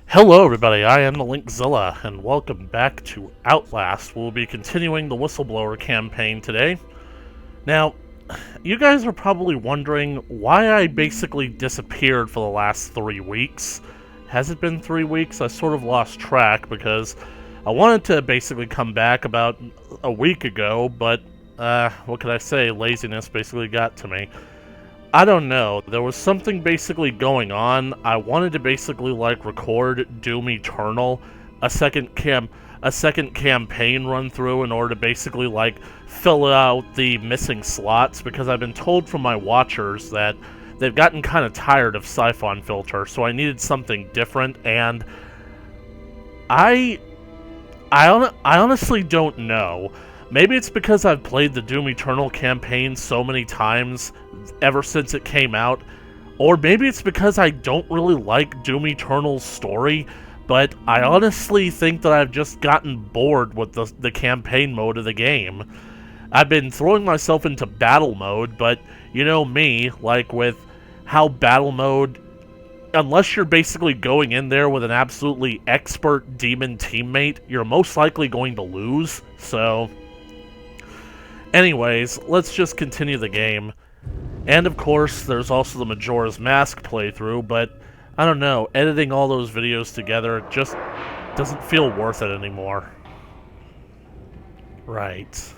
Hello everybody, I am the Linkzilla, and welcome back to Outlast. We'll be continuing the Whistleblower campaign today. Now, you guys are probably wondering why I basically disappeared for the last 3 weeks. Has it been 3 weeks? I sort of lost track because I wanted to basically come back about a week ago, but, what can I say, laziness basically got to me. I don't know. There was something basically going on. I wanted to basically like record Doom Eternal, a second campaign run through in order to basically like fill out the missing slots because I've been told from my watchers that they've gotten kind of tired of Siphon Filter, so I needed something different, and I honestly don't know. Maybe it's because I've played the Doom Eternal campaign so many times ever since it came out, or maybe it's because I don't really like Doom Eternal's story, but I honestly think that I've just gotten bored with the campaign mode of the game. I've been throwing myself into battle mode, but you know me, like with how battle mode, unless you're basically going in there with an absolutely expert demon teammate, you're most likely going to lose, so anyways, let's just continue the game. And of course, there's also the Majora's Mask playthrough, but I don't know, editing all those videos together just doesn't feel worth it anymore. Right.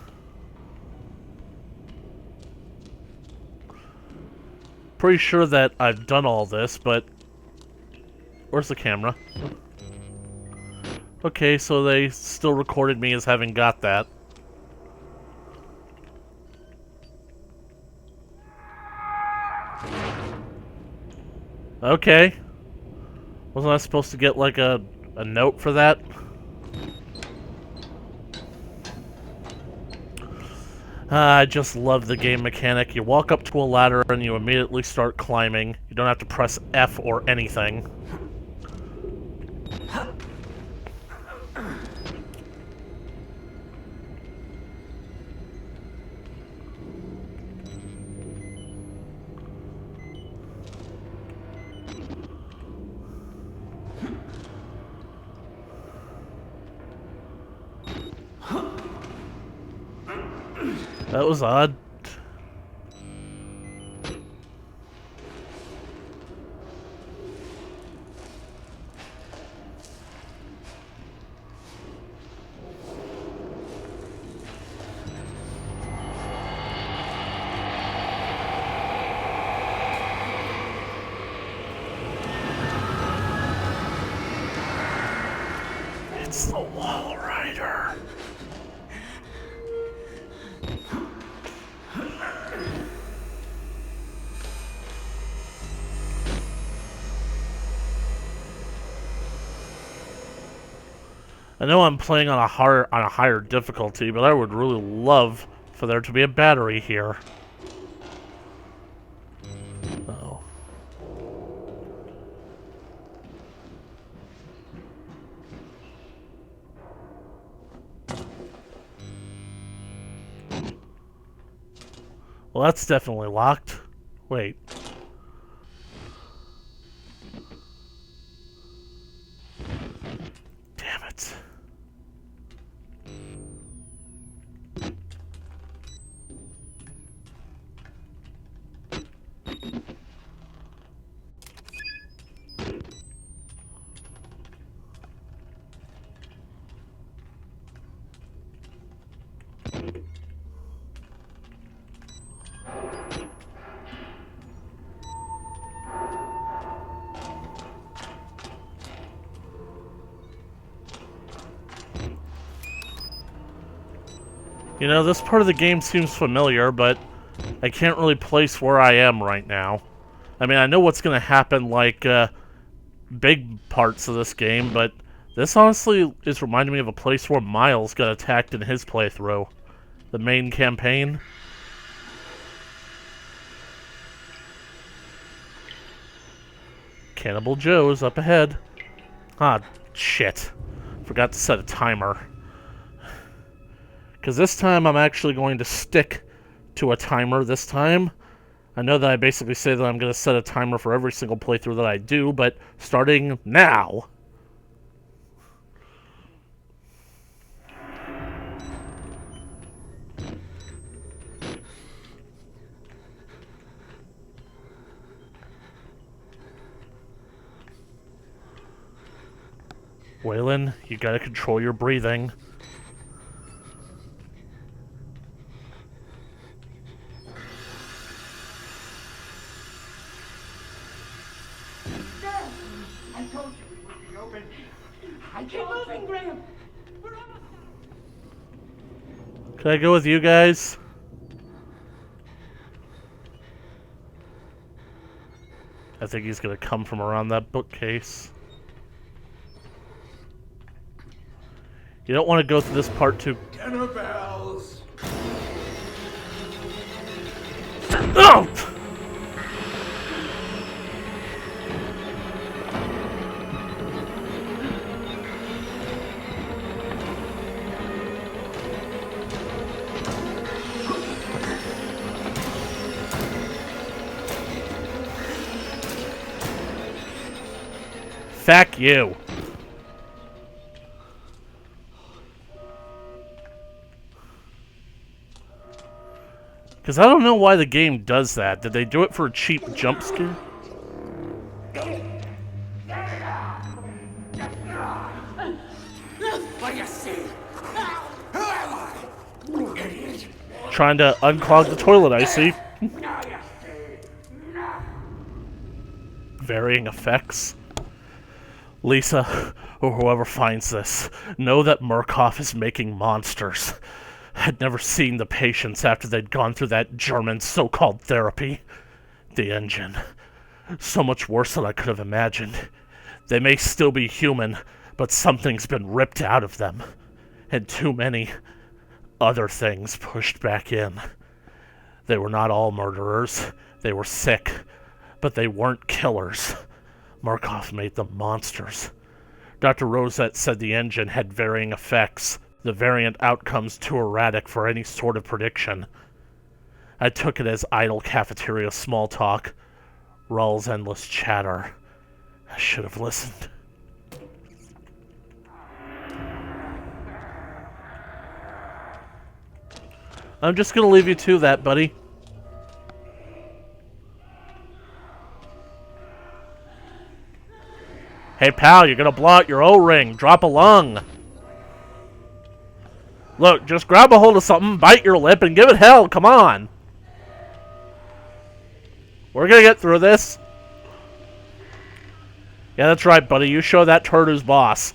Pretty sure that I've done all this, but where's the camera? Okay, so they still recorded me as having got that. Okay. Wasn't I supposed to get, like, a note for that? I just love the game mechanic. You walk up to a ladder and you immediately start climbing. You don't have to press F or anything. That was odd. It's the Wall Rider. I know I'm playing on a higher difficulty, but I would really love for there to be a battery here. Uh-oh. Well, that's definitely locked. Wait. Damn it. You know, this part of the game seems familiar, but I can't really place where I am right now. I mean, I know what's going to happen, like, big parts of this game, but this honestly is reminding me of a place where Miles got attacked in his playthrough. The main campaign. Cannibal Joe's up ahead. Ah, shit. Forgot to set a timer. Because this time I'm actually going to stick to a timer this time. I know that I basically say that I'm going to set a timer for every single playthrough that I do, but starting now. Waylon, you gotta control your breathing. I told you we would be open. Keep moving, Graham. Can I go with you guys? I think he's gonna come from around that bookcase. You don't want to go through this part too. Dinner bells. Oh! Fuck you. Because I don't know why the game does that. Did they do it for a cheap jump scare? What do you see? Who am I? Idiot. Trying to unclog the toilet, I see. Now you see. Varying effects. Lisa, or whoever finds this, know that Murkoff is making monsters. I'd never seen the patients after they'd gone through that German so-called therapy. The engine. So much worse than I could have imagined. They may still be human, but something's been ripped out of them. And too many other things pushed back in. They were not all murderers. They were sick, but they weren't killers. Markov made them monsters. Dr. Rosette said the engine had varying effects, the variant outcomes too erratic for any sort of prediction. I took it as idle cafeteria small talk, Raul's endless chatter. I should have listened. I'm just gonna leave you to that, buddy. Hey, pal, you're gonna blow out your O-ring. Drop a lung. Look, just grab a hold of something, bite your lip, and give it hell. Come on. We're gonna get through this. Yeah, that's right, buddy. You show that turd who's boss.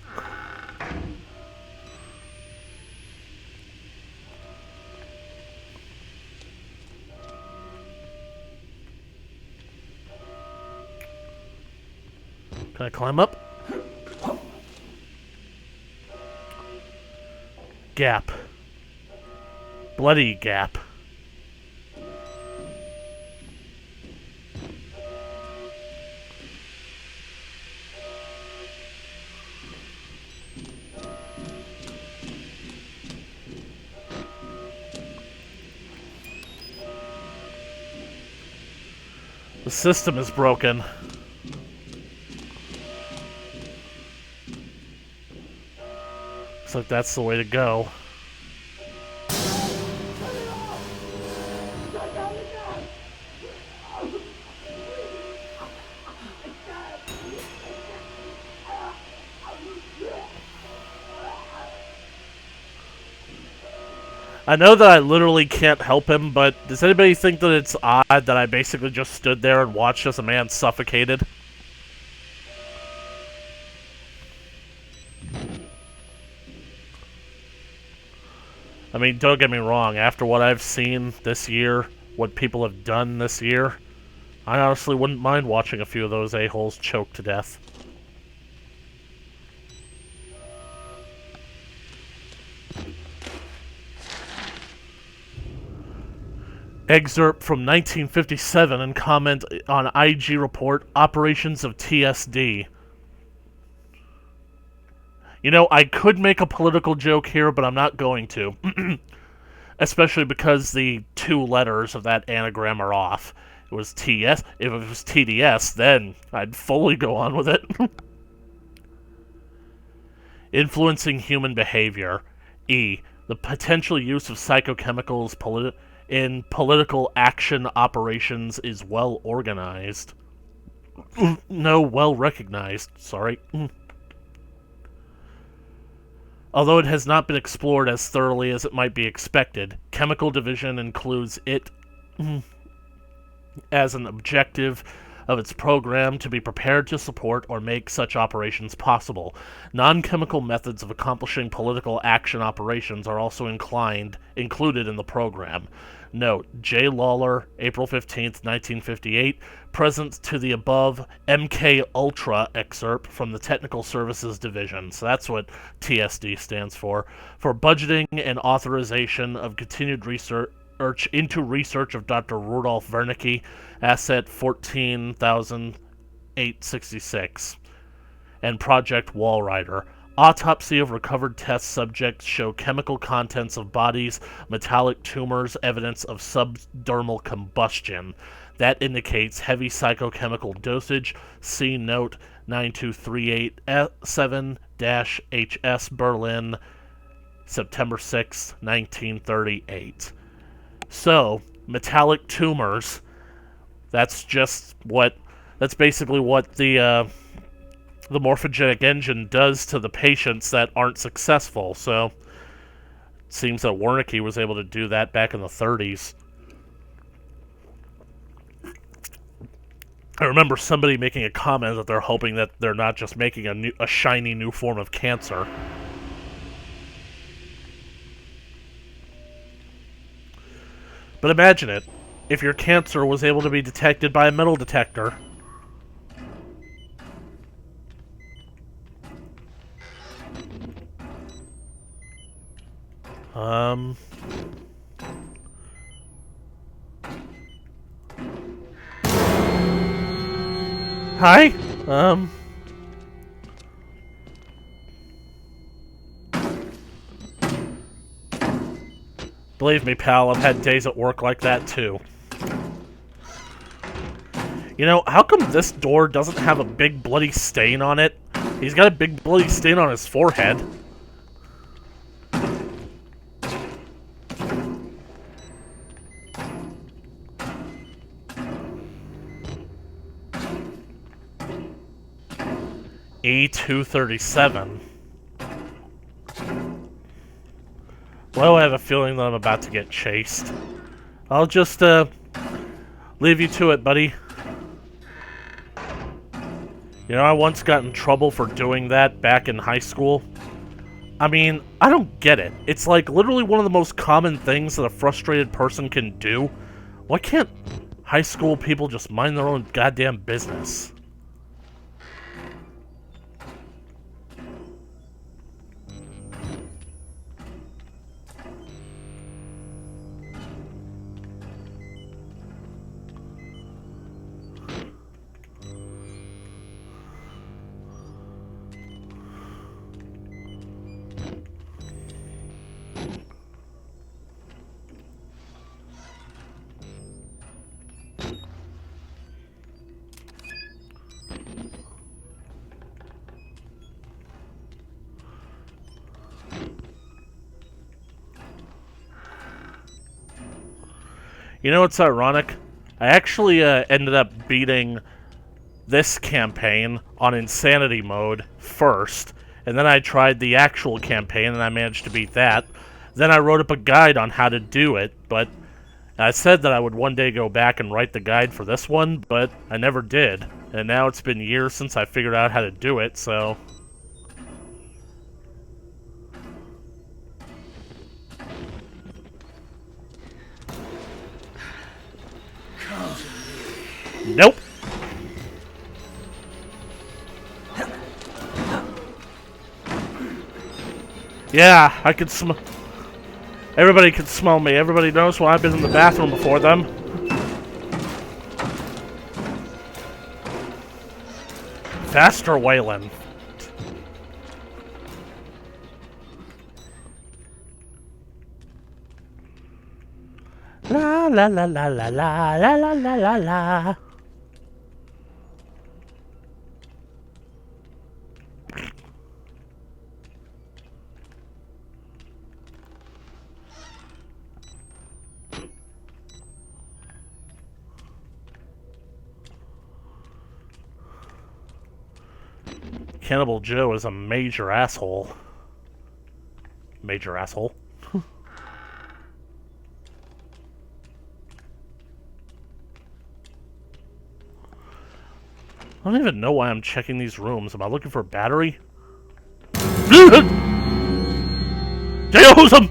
Can I climb up? Gap. Bloody gap. The system is broken. Looks like that's the way to go. I know that I literally can't help him, but does anybody think that it's odd that I basically just stood there and watched as a man suffocated? I mean, don't get me wrong, after what I've seen this year, what people have done this year, I honestly wouldn't mind watching a few of those a-holes choke to death. Excerpt from 1957 and comment on IG report, Operations of TSD. You know, I could make a political joke here, but I'm not going to. Especially because the two letters of that anagram are off. It was TS. If it was TDS, then I'd fully go on with it. Influencing human behavior. E. The potential use of psychochemicals in political action operations is well organized. No, well recognized. Sorry. Although it has not been explored as thoroughly as it might be expected, Chemical Division includes it as an objective of its program to be prepared to support or make such operations possible. Non-chemical methods of accomplishing political action operations are also included in the program. Note, J. Lawler, April 15th, 1958, present to the above MK Ultra excerpt from the Technical Services Division. So that's what TSD stands for budgeting and authorization of continued research into research of Dr. Rudolf Wernicke, Asset 14,866, and Project Walrider. Autopsy of recovered test subjects show chemical contents of bodies, metallic tumors, evidence of subdermal combustion. That indicates heavy psychochemical dosage. See note 9238-7-HS Berlin, September 6, 1938. So, metallic tumors, that's basically what the morphogenic engine does to the patients that aren't successful. So, it seems that Wernicke was able to do that back in the 30s. I remember somebody making a comment that they're hoping that they're not just making a shiny new form of cancer. But imagine it, if your cancer was able to be detected by a metal detector. Hi? Believe me, pal, I've had days at work like that, too. You know, how come this door doesn't have a big bloody stain on it? He's got a big bloody stain on his forehead. E237. Well, I have a feeling that I'm about to get chased. I'll just, leave you to it, buddy. You know, I once got in trouble for doing that back in high school. I mean, I don't get it. It's like literally one of the most common things that a frustrated person can do. Why can't high school people just mind their own goddamn business? You know what's ironic? I actually ended up beating this campaign on Insanity mode first, and then I tried the actual campaign and I managed to beat that. Then I wrote up a guide on how to do it, but I said that I would one day go back and write the guide for this one, but I never did. And now it's been years since I figured out how to do it, so... Nope. Yeah, I could smell... Everybody can smell me. Everybody knows when I've been in the bathroom before them. Faster, Waylon. La la la la la la la la la la la. Cannibal Joe is a major asshole. Major asshole. I don't even know why I'm checking these rooms. Am I looking for a battery? Hose him!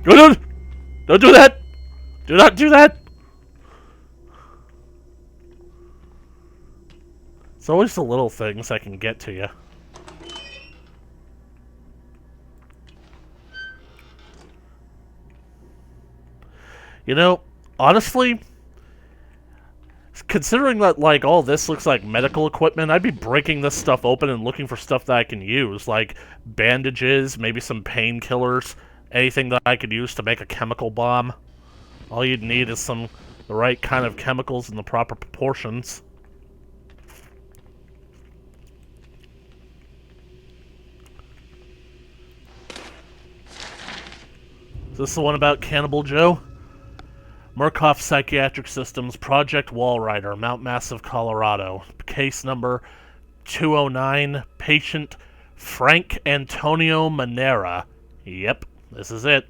Don't do that! Do not do that! It's always the little things that can get to you. You know, honestly, considering that, like, all this looks like medical equipment, I'd be breaking this stuff open and looking for stuff that I can use, like bandages, maybe some painkillers, anything that I could use to make a chemical bomb. All you'd need is the right kind of chemicals in the proper proportions. Is this the one about Cannibal Joe? Murkoff Psychiatric Systems, Project Walrider, Mount Massive, Colorado. Case number 209, patient Frank Antonio Manera. Yep, this is it.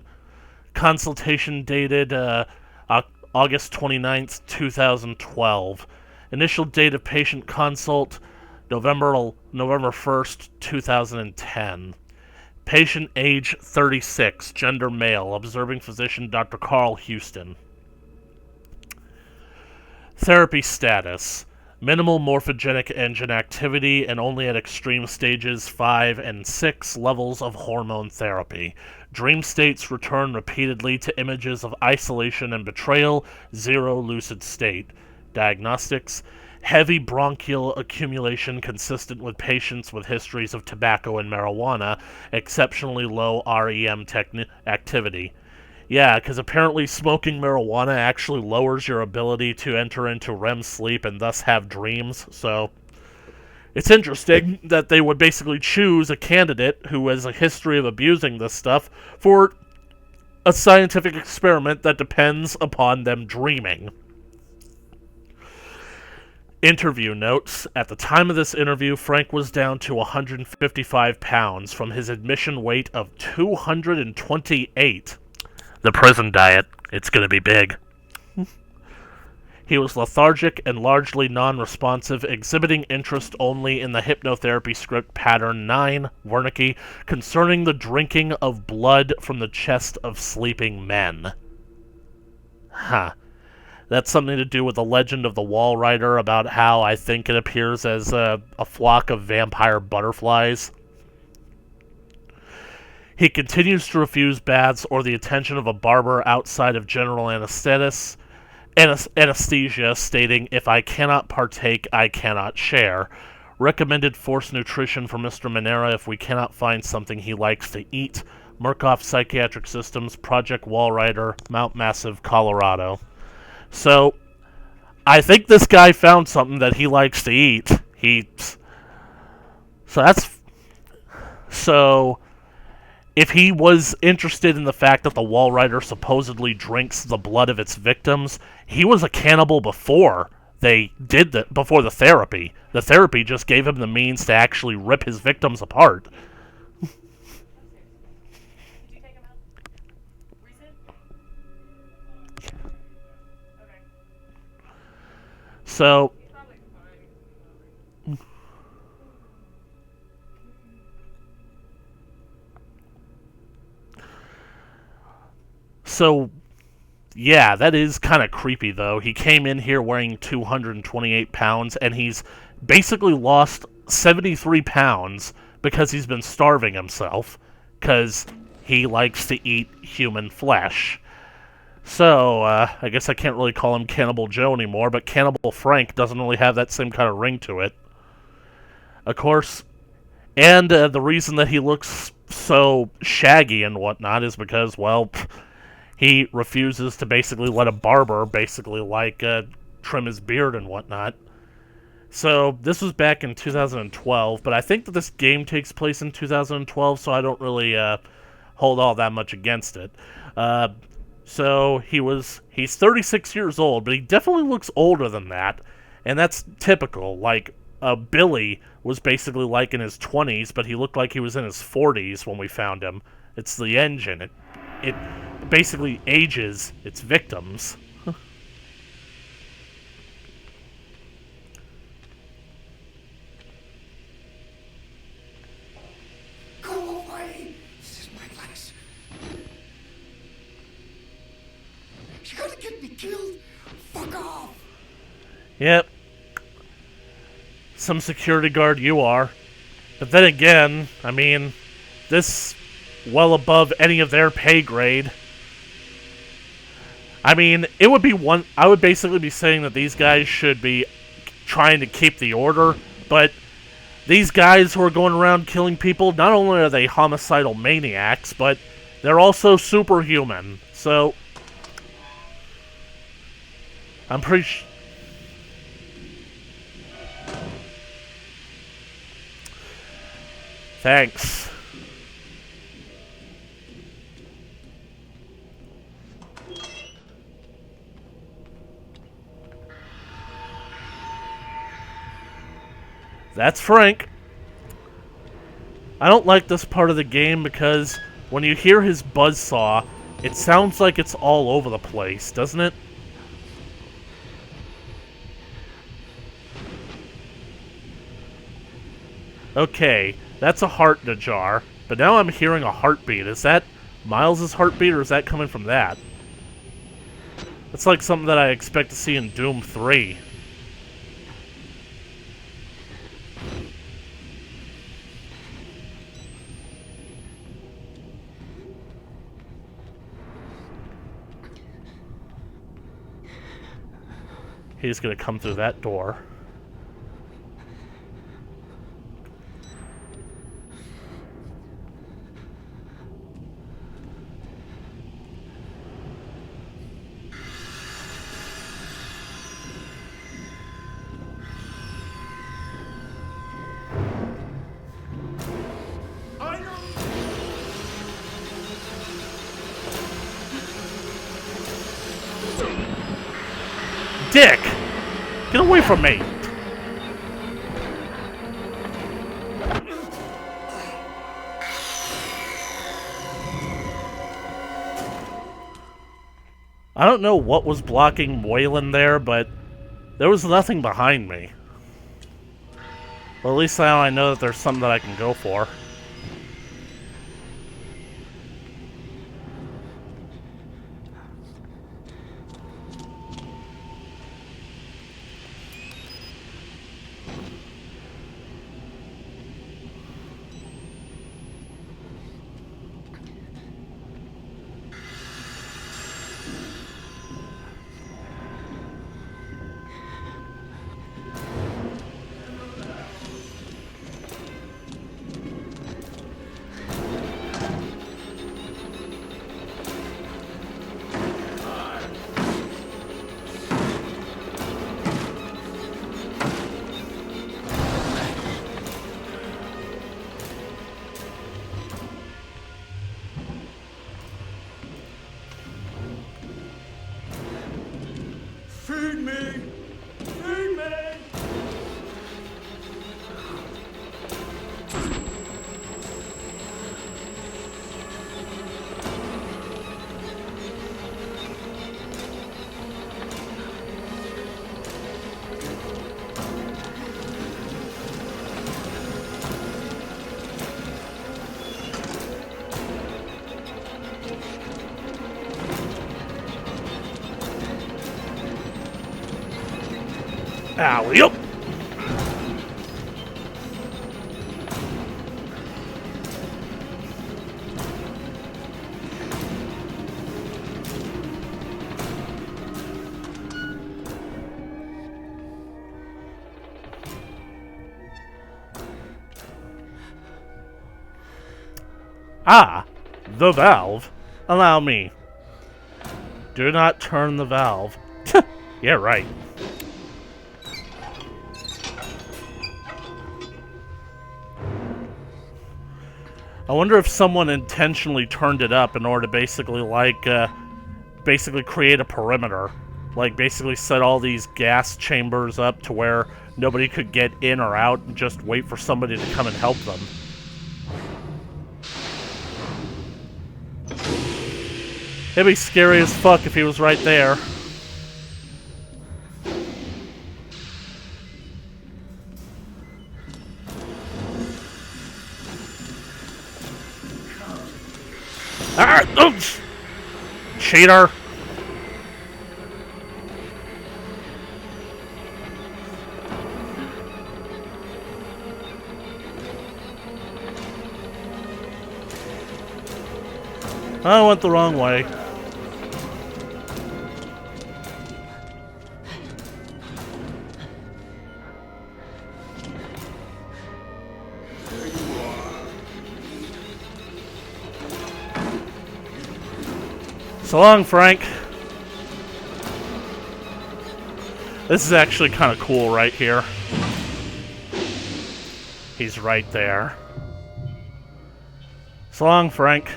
Consultation dated August 29th, 2012. Initial date of patient consult, November 1st, 2010. Patient age 36, gender male, observing physician Dr. Carl Houston. Therapy status: minimal morphogenic engine activity and only at extreme stages 5 and 6 levels of hormone therapy. Dream states return repeatedly to images of isolation and betrayal, 0 lucid state. Diagnostics: heavy bronchial accumulation consistent with patients with histories of tobacco and marijuana, exceptionally low REM activity. Yeah, because apparently smoking marijuana actually lowers your ability to enter into REM sleep and thus have dreams, so it's interesting that they would basically choose a candidate who has a history of abusing this stuff for a scientific experiment that depends upon them dreaming. Interview notes: at the time of this interview, Frank was down to 155 pounds from his admission weight of 228. The prison diet, it's gonna be big. He was lethargic and largely non-responsive, exhibiting interest only in the hypnotherapy script pattern 9, Wernicke, concerning the drinking of blood from the chest of sleeping men. Huh. That's something to do with the legend of the Walrider, about how I think it appears as a flock of vampire butterflies. He continues to refuse baths or the attention of a barber outside of general anesthesia, stating, "If I cannot partake, I cannot share." Recommended forced nutrition for Mr. Manera if we cannot find something he likes to eat. Murkoff Psychiatric Systems, Project Walrider, Mount Massive, Colorado. So, I think this guy found something that he likes to eat. So, if he was interested in the fact that the Walrider supposedly drinks the blood of its victims, he was a cannibal before before the therapy. The therapy just gave him the means to actually rip his victims apart. Did you take him out? Recent? Okay. So, He's probably fine. So, yeah, that is kind of creepy, though. He came in here weighing 228 pounds, and he's basically lost 73 pounds because he's been starving himself, because he likes to eat human flesh. So, I guess I can't really call him Cannibal Joe anymore, but Cannibal Frank doesn't really have that same kind of ring to it. Of course, and the reason that he looks so shaggy and whatnot is because, well, he refuses to basically let a barber trim his beard and whatnot. So this was back in 2012, but I think that this game takes place in 2012, so I don't really hold all that much against it. So he's 36 years old, but he definitely looks older than that, and that's typical. Like, Billy was basically like in his 20s, but he looked like he was in his 40s when we found him. It's the engine. It basically ages its victims. Go away! This is my place. You're gonna get me killed? Fuck off! Yep. Some security guard you are. But then again, I mean, this well above any of their pay grade. I mean, it would be one. I would basically be saying that these guys should be trying to keep the order, but these guys who are going around killing people, not only are they homicidal maniacs, but they're also superhuman. So, I'm pretty sure. Thanks. That's Frank. I don't like this part of the game because when you hear his buzzsaw, it sounds like it's all over the place, doesn't it? Okay, that's a heart in a jar, but now I'm hearing a heartbeat. Is that Miles' heartbeat, or is that coming from that? That's like something that I expect to see in Doom 3. He's gonna come through that door. I know. Dick! Get away from me! I don't know what was blocking Waylon there, but there was nothing behind me. Well, at least now I know that there's something that I can go for. Feed me! Feed me! Alley-oop! Ah, the valve. Allow me. Do not turn the valve. Yeah, right. I wonder if someone intentionally turned it up in order to basically, basically create a perimeter. Like, basically set all these gas chambers up to where nobody could get in or out and just wait for somebody to come and help them. It'd be scary as fuck if he was right there. Ah! Oops! Cheater! I went the wrong way. So long, Frank. This is actually kind of cool right here. He's right there. So long, Frank.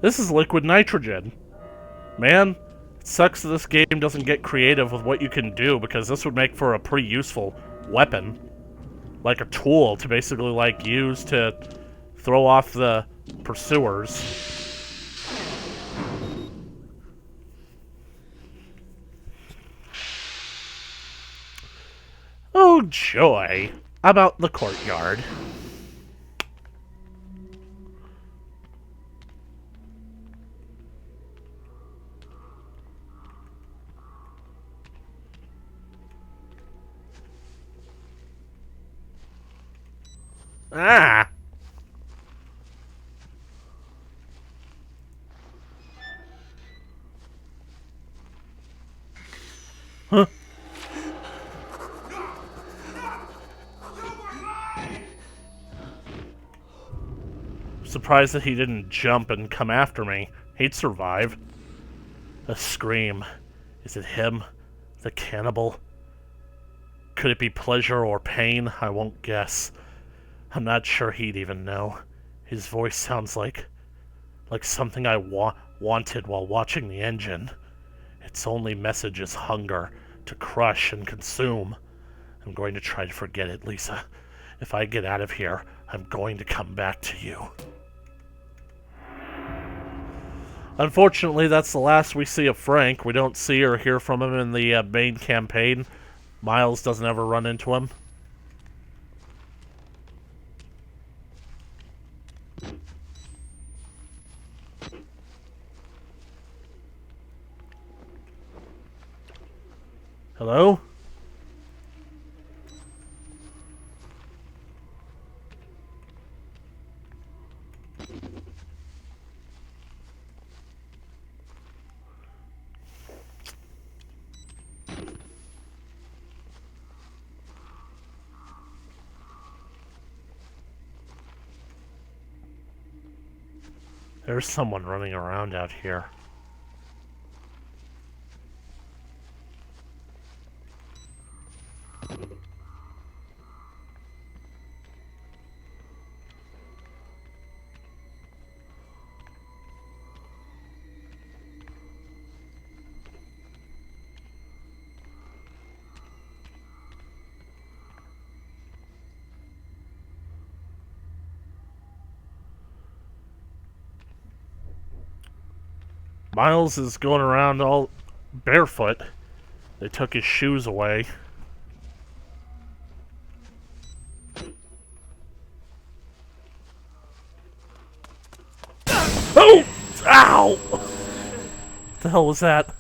This is liquid nitrogen. Man, it sucks that this game doesn't get creative with what you can do, because this would make for a pretty useful weapon. Like a tool to basically, like, use to throw off the pursuers. Oh, joy. About the courtyard. Ah! Huh? Surprised that he didn't jump and come after me. He'd survive. A scream. Is it him? The cannibal? Could it be pleasure or pain? I won't guess. I'm not sure he'd even know. His voice sounds like something I wanted while watching the engine. Its only message is hunger, to crush and consume. I'm going to try to forget it, Lisa. If I get out of here, I'm going to come back to you. Unfortunately, that's the last we see of Frank. We don't see or hear from him in the main campaign. Miles doesn't ever run into him. Hello? There's someone running around out here. Miles is going around all barefoot. They took his shoes away. Oh! Ow! What the hell was that?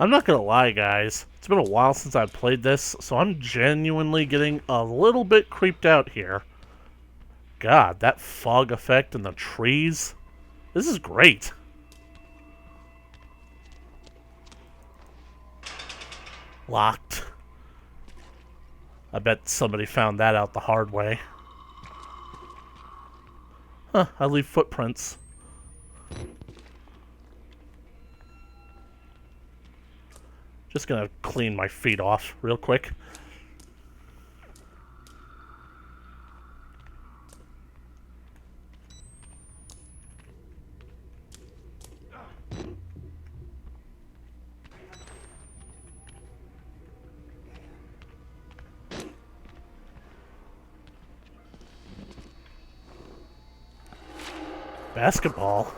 I'm not gonna lie, guys. It's been a while since I played this, so I'm genuinely getting a little bit creeped out here. God, that fog effect and the trees. This is great. Locked. I bet somebody found that out the hard way. Huh, I leave footprints. Just gonna clean my feet off real quick. Basketball?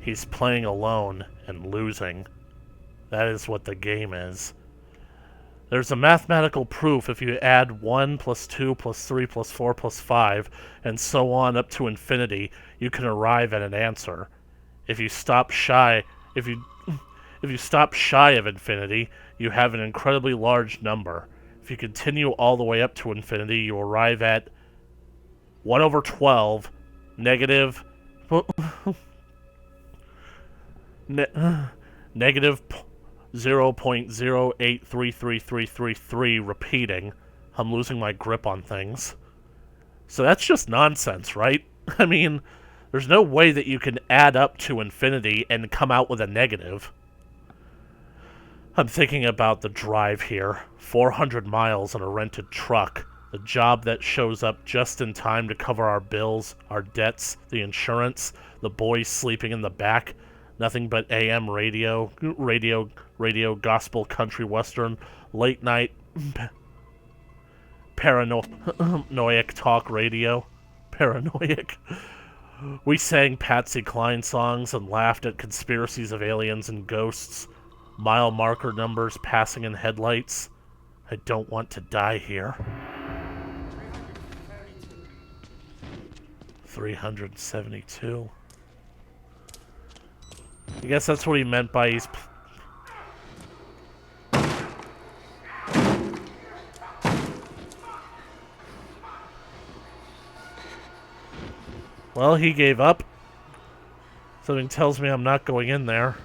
He's playing alone and losing. That is what the game is. There's a mathematical proof if you add 1 plus 2 plus 3 plus 4 plus 5 and so on up to infinity, you can arrive at an answer. If you stop shy of infinity, you have an incredibly large number. If you continue all the way up to infinity, you arrive at 1 over 12 negative negative 0.0833333 repeating. I'm losing my grip on things. So that's just nonsense, right? I mean, there's no way that you can add up to infinity and come out with a negative. I'm thinking about the drive here. 400 miles in a rented truck. The job that shows up just in time to cover our bills, our debts, the insurance, the boys sleeping in the back. Nothing but AM radio, gospel, country, western, late night, paranoid talk radio. Paranoid. We sang Patsy Cline songs and laughed at conspiracies of aliens and ghosts. Mile marker numbers passing in headlights. I don't want to die here. 372. I guess that's what he meant by he's... Well, he gave up. Something tells me I'm not going in there.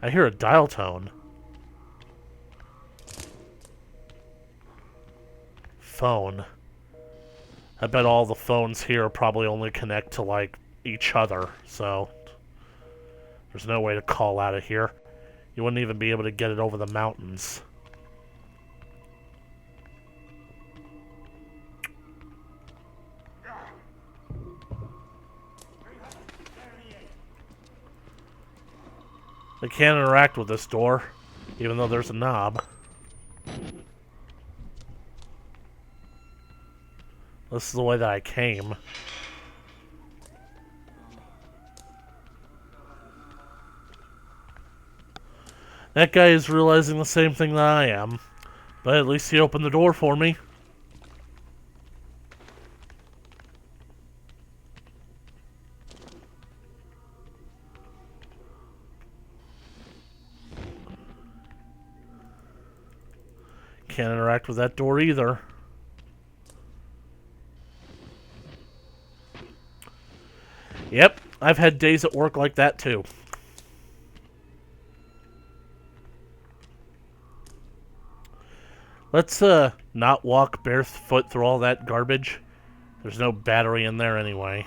I hear a dial tone. Phone. I bet all the phones here probably only connect to, like, each other, so there's no way to call out of here. You wouldn't even be able to get it over the mountains. I can't interact with this door, even though there's a knob. This is the way that I came. That guy is realizing the same thing that I am. But at least he opened the door for me. Can't interact with that door either. Yep, I've had days at work like that too. Let's not walk barefoot through all that garbage. There's no battery in there anyway.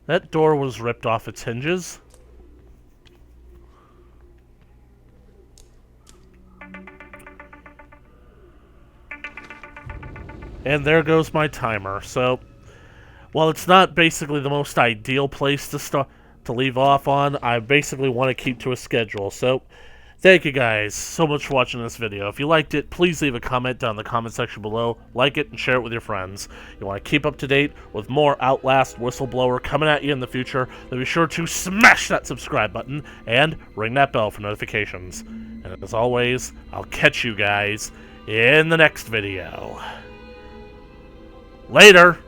That door was ripped off its hinges. And there goes my timer. So, while it's not basically the most ideal place to leave off on, I basically want to keep to a schedule. So, Thank you guys so much for watching this video. If you liked it, please leave a comment down in the comment section below, like it, and share it with your friends. You want to keep up to date with more Outlast Whistleblower coming at you in the future, then be sure to smash that subscribe button and ring that bell for notifications. And as always, I'll catch you guys in the next video. Later!